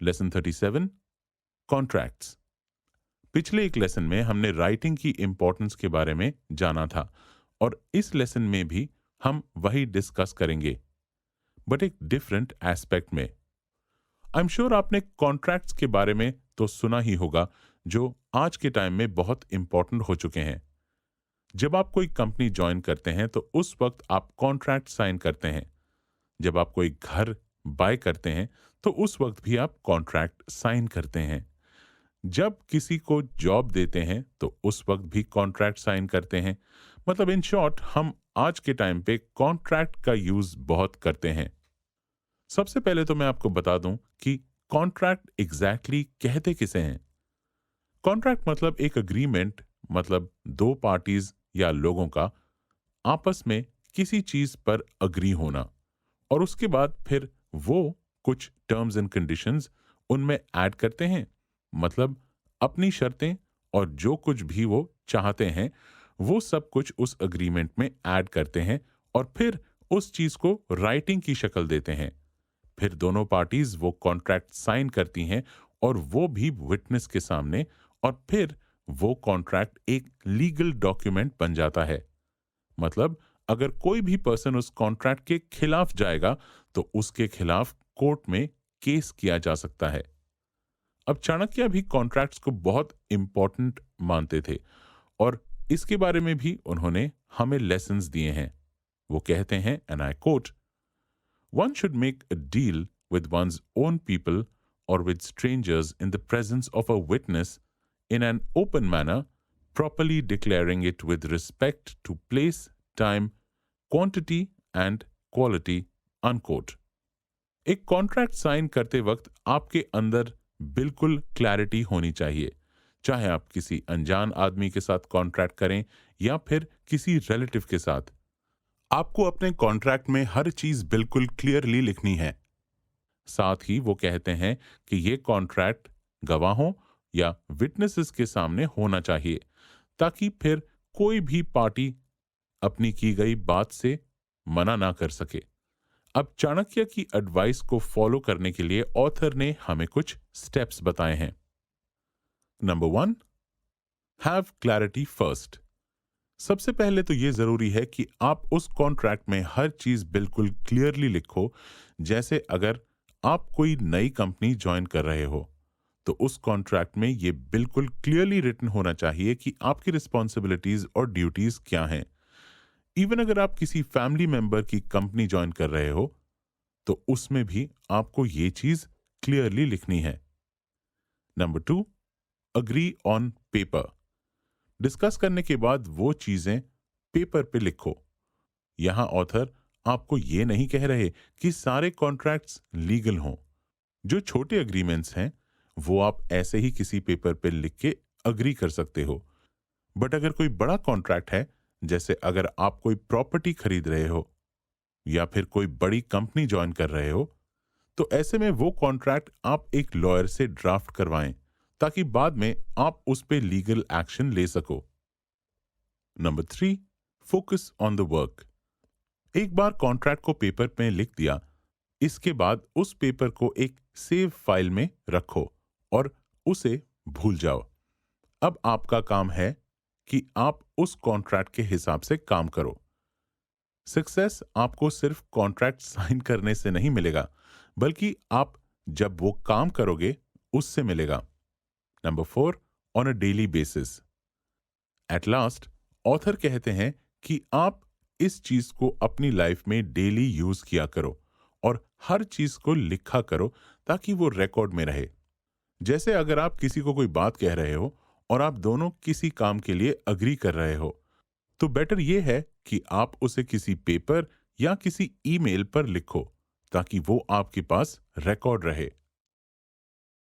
Lesson 37 contracts. पिछले एक lesson में हमने राइटिंग की इंपॉर्टेंस के बारे में जाना था और इस लेसन में भी हम वही डिस्कस करेंगे, बट एक डिफरेंट एस्पेक्ट में। आई एम श्योर आपने कॉन्ट्रैक्ट्स के बारे में तो सुना ही होगा, जो आज के टाइम में बहुत इंपॉर्टेंट हो चुके हैं। जब आप कोई कंपनी ज्वाइन करते हैं तो उस वक्त आप कॉन्ट्रैक्ट साइन करते हैं। जब आप कोई घर बाय करते हैं तो उस वक्त भी आप कॉन्ट्रैक्ट साइन करते हैं। जब किसी को जॉब देते हैं तो उस वक्त भी कॉन्ट्रैक्ट साइन करते हैं। मतलब इन शॉर्ट, हम आज के टाइम पे कॉन्ट्रैक्ट का यूज बहुत करते हैं। सबसे पहले तो मैं आपको बता दूं कि कॉन्ट्रैक्ट एग्जैक्टली कहते किसे हैं। कॉन्ट्रैक्ट मतलब एक अग्रीमेंट, मतलब दो पार्टीज या लोगों का आपस में किसी चीज पर अग्री होना, और उसके बाद फिर वो कुछ टर्म्स एंड कंडीशंस उनमें ऐड करते हैं। मतलब अपनी शर्तें और जो कुछ भी वो चाहते हैं वो सब कुछ उस अग्रीमेंट में ऐड करते हैं और फिर उस चीज को राइटिंग की शक्ल देते हैं। फिर दोनों पार्टीज वो कॉन्ट्रैक्ट साइन करती हैं और वो भी विटनेस के सामने, और फिर वो कॉन्ट्रैक्ट एक लीगल डॉक्यूमेंट बन जाता है। मतलब अगर कोई भी पर्सन उस कॉन्ट्रैक्ट के खिलाफ जाएगा तो उसके खिलाफ कोर्ट में केस किया जा सकता है। अब चाणक्य भी कॉन्ट्रैक्ट्स को बहुत इंपॉर्टेंट मानते थे और इसके बारे में भी उन्होंने हमें लेसन्स दिए हैं। वो कहते हैं, and I quote, one should make a deal with one's own people और with strangers in the presence of a witness in an open manner, properly declaring it with respect to place, time, quantity and quality, unquote. एक contract sign करते वक्त आपके अंदर बिल्कुल clarity होनी चाहिए, चाहे आप किसी अनजान आदमी के साथ कॉन्ट्रैक्ट करें या फिर किसी रिलेटिव के साथ। आपको अपने कॉन्ट्रैक्ट में हर चीज बिल्कुल क्लियरली लिखनी है। साथ ही वो कहते हैं कि ये कॉन्ट्रैक्ट गवाहों या विटनेसेस के सामने होना चाहिए, ताकि फिर कोई भी पार्टी अपनी की गई बात से मना ना कर सके। अब चाणक्य की एडवाइस को फॉलो करने के लिए ऑथर ने हमें कुछ स्टेप्स बताए हैं। Number 1, have clarity first. सबसे पहले तो यह जरूरी है कि आप उस कॉन्ट्रैक्ट में हर चीज बिल्कुल क्लियरली लिखो। जैसे अगर आप कोई नई कंपनी ज्वाइन कर रहे हो तो उस कॉन्ट्रैक्ट में यह बिल्कुल क्लियरली रिटन होना चाहिए कि आपकी रिस्पॉन्सिबिलिटीज और ड्यूटीज क्या हैं। इवन अगर आप किसी फैमिली मेंबर की कंपनी ज्वाइन कर रहे हो तो उसमें भी आपको ये चीज क्लियरली लिखनी है। Number 2, agree on paper. Discuss करने के बाद वो चीजें पेपर पे लिखो। यहां ऑथर आपको ये नहीं कह रहे कि सारे कॉन्ट्रैक्ट्स लीगल हों। जो छोटे अग्रीमेंट्स हैं वो आप ऐसे ही किसी पेपर पे लिख के अग्री कर सकते हो। बट अगर कोई बड़ा कॉन्ट्रैक्ट है, जैसे अगर आप कोई प्रॉपर्टी खरीद रहे हो या फिर कोई बड़ी कंपनी ज्वाइन कर रहे हो, तो ऐसे में वो कॉन्ट्रैक्ट आप एक लॉयर से ड्राफ्ट करवाएं, ताकि बाद में आप उस पे लीगल एक्शन ले सको। Number 3, focus on the work. एक बार कॉन्ट्रैक्ट को पेपर पे लिख दिया, इसके बाद उस पेपर को एक सेव फाइल में रखो और उसे भूल जाओ। अब आपका काम है कि आप उस कॉन्ट्रैक्ट के हिसाब से काम करो। सक्सेस आपको सिर्फ कॉन्ट्रैक्ट साइन करने से नहीं मिलेगा, बल्कि आप जब वो काम करोगे उससे मिलेगा। Number 4, on a daily basis. At last author कहते हैं कि आप इस चीज को अपनी लाइफ में डेली यूज किया करो और हर चीज को लिखा करो, ताकि वो रिकॉर्ड में रहे। जैसे अगर आप किसी को कोई बात कह रहे हो और आप दोनों किसी काम के लिए अग्री कर रहे हो, तो बेटर यह है कि आप उसे किसी पेपर या किसी ईमेल पर लिखो, ताकि वो आपके पास रिकॉर्ड रहे।